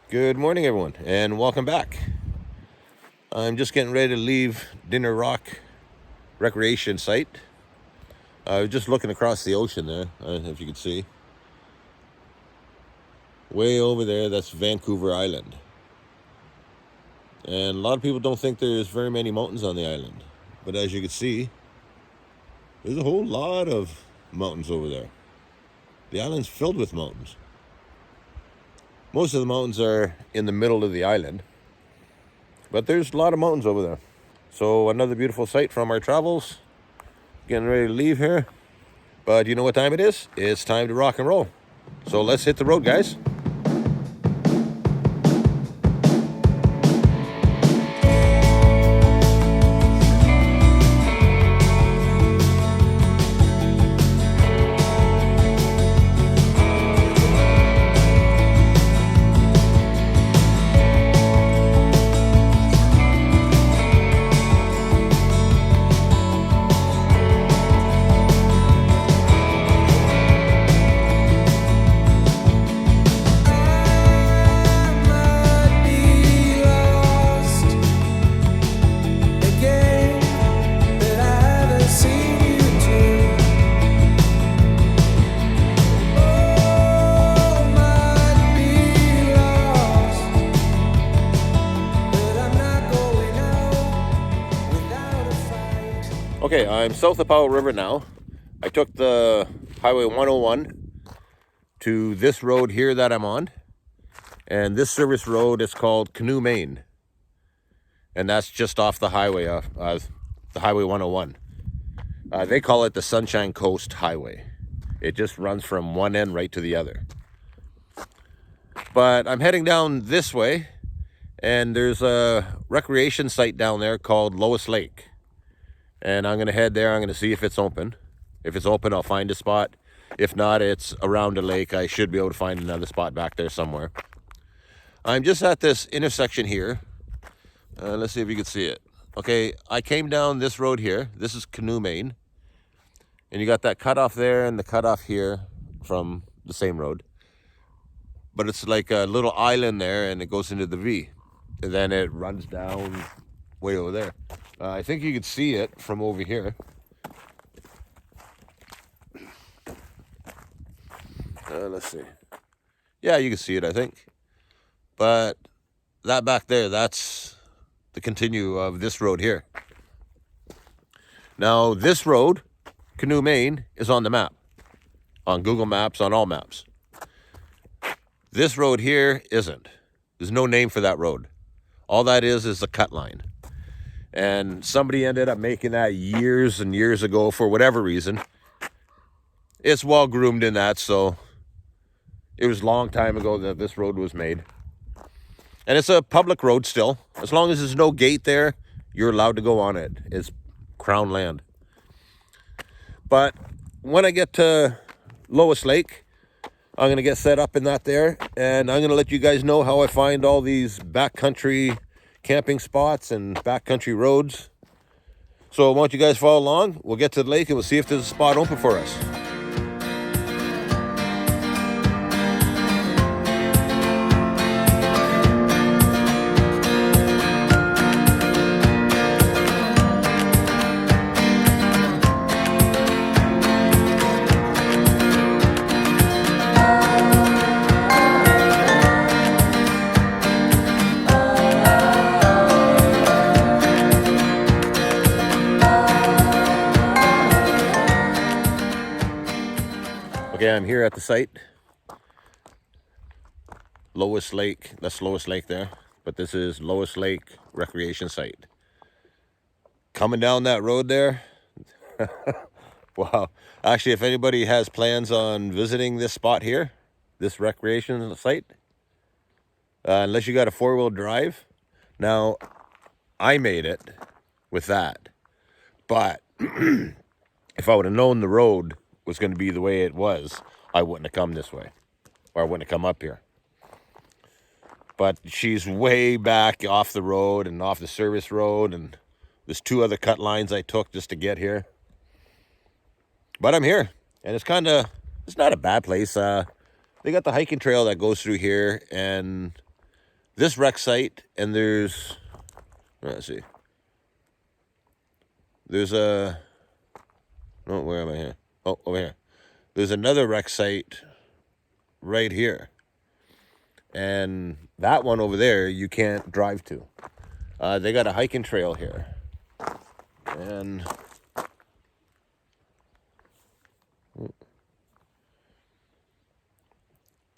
Good morning, everyone, and welcome back. I'm just getting ready to leave Dinner Rock Recreation Site. I was just looking across the ocean there, if you can see. Way over there, that's Vancouver Island. And a lot of people don't think there's very many mountains on the island. But as you can see, there's a whole lot of mountains over there. The island's filled with mountains. Most of the mountains are in the middle of the island, but there's a lot of mountains over there. So another beautiful sight from our travels. Getting ready to leave here. But you know what time it is? It's time to rock and roll. So let's hit the road, guys. Okay, I'm south of Powell River now. I took the Highway 101 to this road here that I'm on. And this service road is called Canoe Main. And that's just off the highway, the Highway 101. They call it the Sunshine Coast Highway. It just runs from one end right to the other. But I'm heading down this way, and there's a recreation site down there called Lois Lake. And I'm going to head there. I'm going to see if it's open. If it's open, I'll find a spot. If not, it's around a lake. I should be able to find another spot back there somewhere. I'm just at this intersection here. Let's see if you can see it. Okay, I came down this road here. This is Canoe Main. And you got that cutoff there and the cutoff here from the same road. But it's like a little island there, and it goes into the V. And then it runs down way over there. I think you can see it from over here. Let's see. Yeah, you can see it, I think. But that back there, that's the continue of this road here. Now, this road, Canoe Main, is on the map. On Google Maps, on all maps. This road here isn't. There's no name for that road. All that is the cut line. And somebody ended up making that years and years ago for whatever reason. It's well groomed in that, so it was a long time ago that this road was made. And it's a public road still. As long as there's no gate there, you're allowed to go on it. It's crown land. But when I get to Lois Lake, I'm going to get set up in that there. And I'm going to let you guys know how I find all these backcountry camping spots and backcountry roads. So why don't you guys follow along? We'll get to the lake and we'll see if there's a spot open for us. Okay, I'm here at the site. Lois Lake, that's Lois Lake there. But this is Lois Lake Recreation Site. Coming down that road there. Wow. Actually, if anybody has plans on visiting this spot here, this recreation site, unless you got a four-wheel drive. Now, I made it with that. But if I would have known the road was going to be the way it was, I wouldn't have come this way, or I wouldn't have come up here. But she's way back off the road and off the service road, and there's two other cut lines I took just to get here. But I'm here, and it's not a bad place. They got the hiking trail that goes through here, and this wreck site, and let's see. There's no, where am I here? Oh, over here. There's another wreck site right here. And that one over there, you can't drive to. They got a hiking trail here.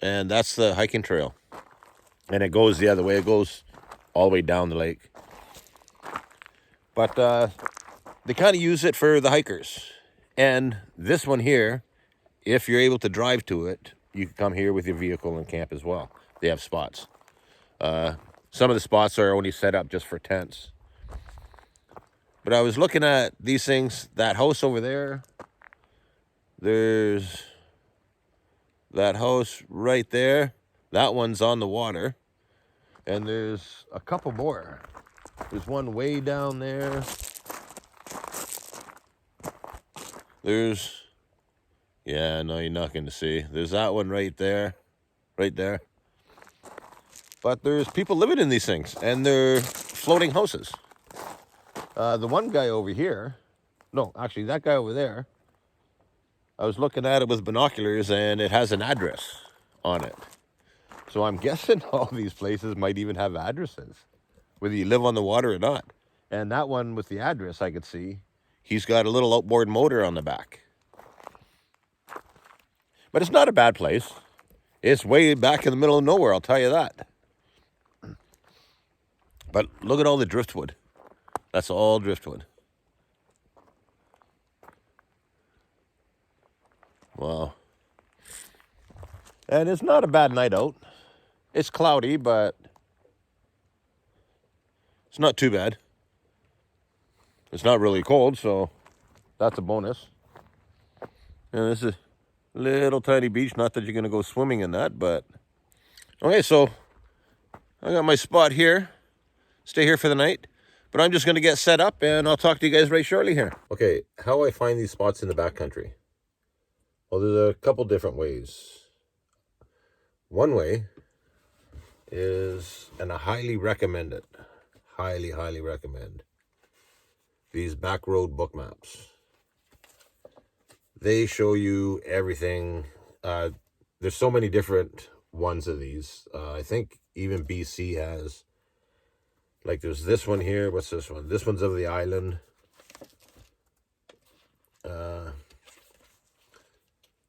And that's the hiking trail. And it goes the other way. It goes all the way down the lake. But they kind of use it for the hikers. And this one here, if you're able to drive to it, you can come here with your vehicle and camp as well. They have spots. Some of the spots are only set up just for tents. But I was looking at these things. That house over there. There's that house right there. That one's on the water. And there's a couple more. There's one way down there. Yeah, no, you're not going to see. There's that one right there. Right there. But there's people living in these things. And they're floating houses. The one guy over here. No, actually, that guy over there. I was looking at it with binoculars, and it has an address on it. So I'm guessing all these places might even have addresses, whether you live on the water or not. And that one with the address, I could see, he's got a little outboard motor on the back. But it's not a bad place. It's way back in the middle of nowhere, I'll tell you that. But look at all the driftwood. That's all driftwood. Wow. And it's not a bad night out. It's cloudy, but it's not too bad. It's not really cold, so that's a bonus. And this is a little tiny beach. Not that you're going to go swimming in that, but... Okay, so I got my spot here. Stay here for the night. But I'm just going to get set up, and I'll talk to you guys right shortly here. Okay, how I find these spots in the backcountry? Well, there's a couple different ways. One way is, and I highly recommend it, highly recommend, these back road book maps. They show you everything. There's so many different ones of these. I think even BC has, like there's this one here. What's this one? This one's of the island.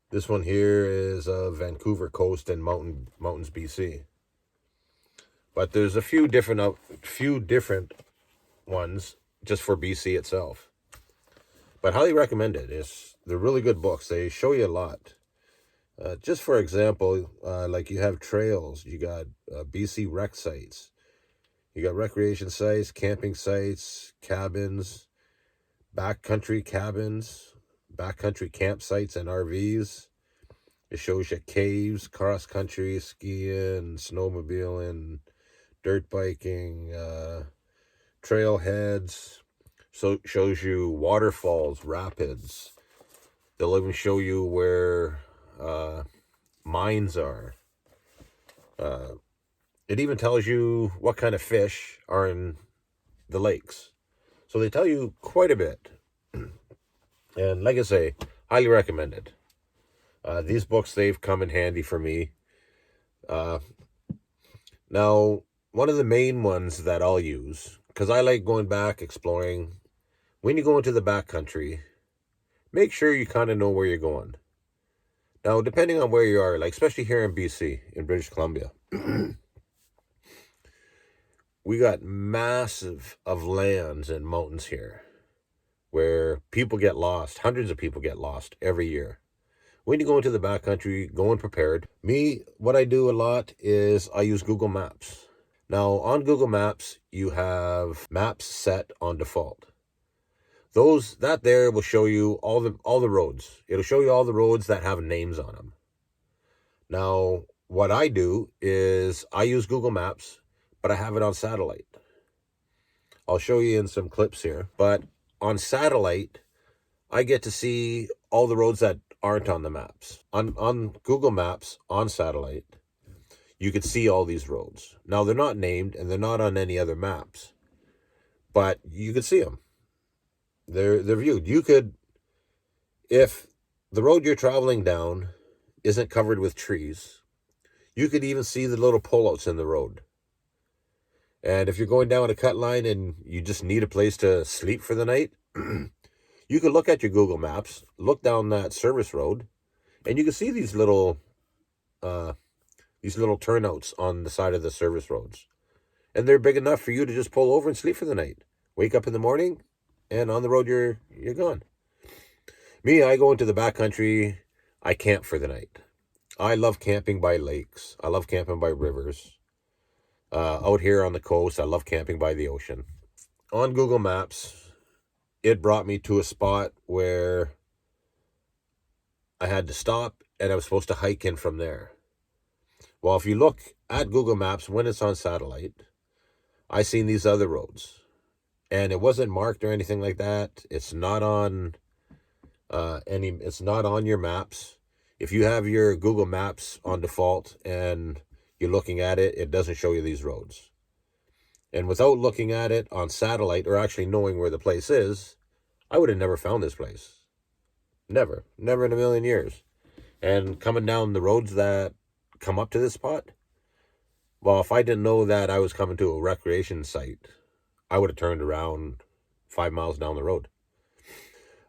This one here is Vancouver Coast and Mountains, BC. But there's a few different ones just for BC itself. But highly recommend it. They're really good books. They show you a lot. Just for example, like you have trails. You got BC rec sites. You got recreation sites, camping sites, cabins, backcountry cabins, backcountry campsites and RVs. It shows you caves, cross country, skiing, snowmobiling, dirt biking, trailheads. So it shows you waterfalls, rapids. They'll even show you where mines are. It even tells you what kind of fish are in the lakes. So they tell you quite a bit. And like I say, highly recommend it. These books, they've come in handy for me. Now, one of the main ones that I'll use, because I like going back, exploring. When you go into the backcountry, make sure you kind of know where you're going. Now, depending on where you are, like especially here in BC, in British Columbia, we got massive of lands and mountains here where people get lost. Hundreds of people get lost every year. When you go into the backcountry, going prepared. Me, what I do a lot is I use Google Maps. Now, on Google Maps, you have maps set on default. That there will show you all the roads. It'll show you all the roads that have names on them. Now, what I do is I use Google Maps, but I have it on satellite. I'll show you in some clips here. But on satellite, I get to see all the roads that aren't on the maps. On Google Maps, on satellite, you could see all these roads. Now, they're not named and they're not on any other maps, but you could see them. They're viewed. You could, if the road you're traveling down isn't covered with trees, you could even see the little pullouts in the road. And if you're going down a cut line and you just need a place to sleep for the night, you could look at your Google Maps, look down that service road, and you can see these little turnouts on the side of the service roads. And they're big enough for you to just pull over and sleep for the night. Wake up in the morning, and on the road you're gone. Me, I go into the backcountry, I camp for the night. I love camping by lakes. I love camping by rivers. Out here on the coast, I love camping by the ocean. On Google Maps, it brought me to a spot where I had to stop and I was supposed to hike in from there. Well, if you look at Google Maps when it's on satellite, I seen these other roads. And it wasn't marked or anything like that. It's not on it's not on your maps. If you have your Google Maps on default and you're looking at it, it doesn't show you these roads. And without looking at it on satellite or actually knowing where the place is, I would have never found this place. Never in a million years. And coming down the roads that come up to this spot, well, if I didn't know that I was coming to a recreation site, I would have turned around 5 miles down the road.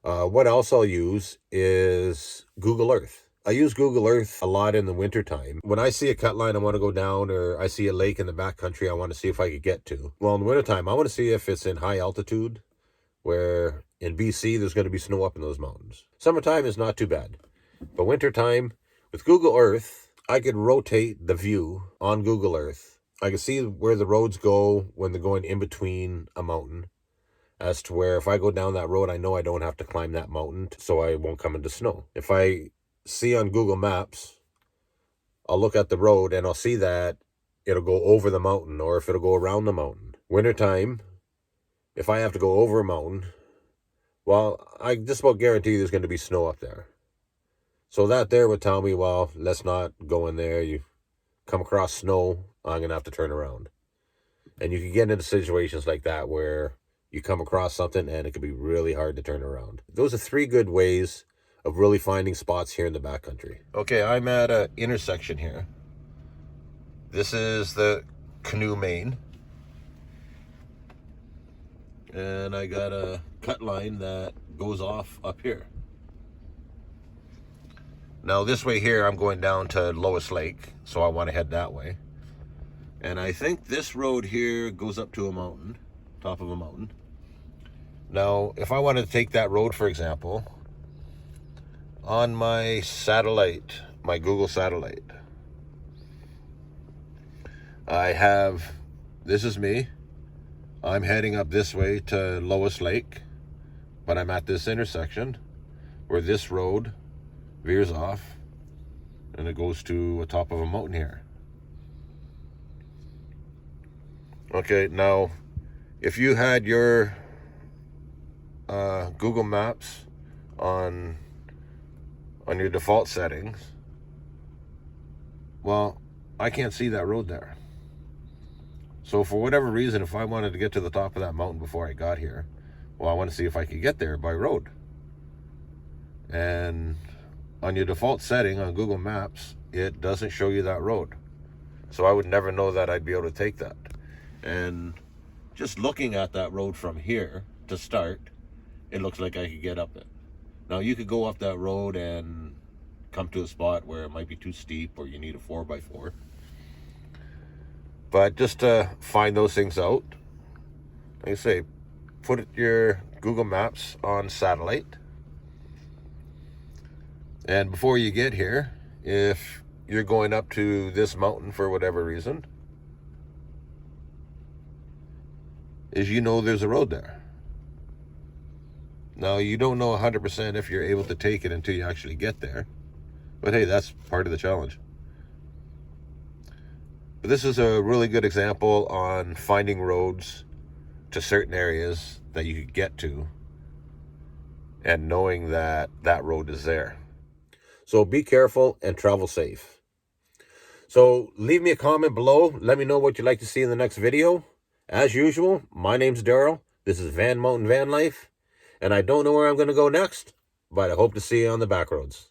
What else I'll use is Google Earth. I use Google Earth a lot in the wintertime. When I see a cut line I want to go down, or I see a lake in the backcountry I want to see if I could get to. Well, in the wintertime, I want to see if it's in high altitude, where in BC there's going to be snow up in those mountains. Summertime is not too bad. But wintertime, with Google Earth, I could rotate the view on Google Earth. I can see where the roads go when they're going in between a mountain, as to where if I go down that road, I know I don't have to climb that mountain, so I won't come into snow. If I see on Google Maps, I'll look at the road and I'll see that it'll go over the mountain, or if it'll go around the mountain. Wintertime, if I have to go over a mountain, well, I just about guarantee there's going to be snow up there. So that there would tell me, well, let's not go in there. You come across snow, I'm going to have to turn around. And you can get into situations like that where you come across something and it can be really hard to turn around. Those are 3 good ways of really finding spots here in the backcountry. Okay, I'm at an intersection here. This is the Canoe Main. And I got a cut line that goes off up here. Now this way here, I'm going down to Lois Lake, so I want to head that way. And I think this road here goes up to a mountain, top of a mountain. Now, if I wanted to take that road, for example, on my satellite, my Google satellite, I have, this is me. I'm heading up this way to Lois Lake, but I'm at this intersection where this road veers off and it goes to the top of a mountain here. Okay, now, if you had your Google Maps on your default settings, well, I can't see that road there. So for whatever reason, if I wanted to get to the top of that mountain before I got here, well, I want to see if I could get there by road. And on your default setting on Google Maps, it doesn't show you that road. So I would never know that I'd be able to take that. And just looking at that road from here to start, it looks like I could get up it. Now, you could go up that road and come to a spot where it might be too steep or you need a 4x4. But just to find those things out, like I say, put your Google Maps on satellite. And before you get here, if you're going up to this mountain for whatever reason, is you know there's a road there. Now, you don't know 100% if you're able to take it until you actually get there. But hey, that's part of the challenge. But this is a really good example on finding roads to certain areas that you could get to and knowing that that road is there. So be careful and travel safe. So leave me a comment below. Let me know what you'd like to see in the next video. As usual, my name's Darryl. This is VanMountain Van Life. And I don't know where I'm going to go next, but I hope to see you on the back roads.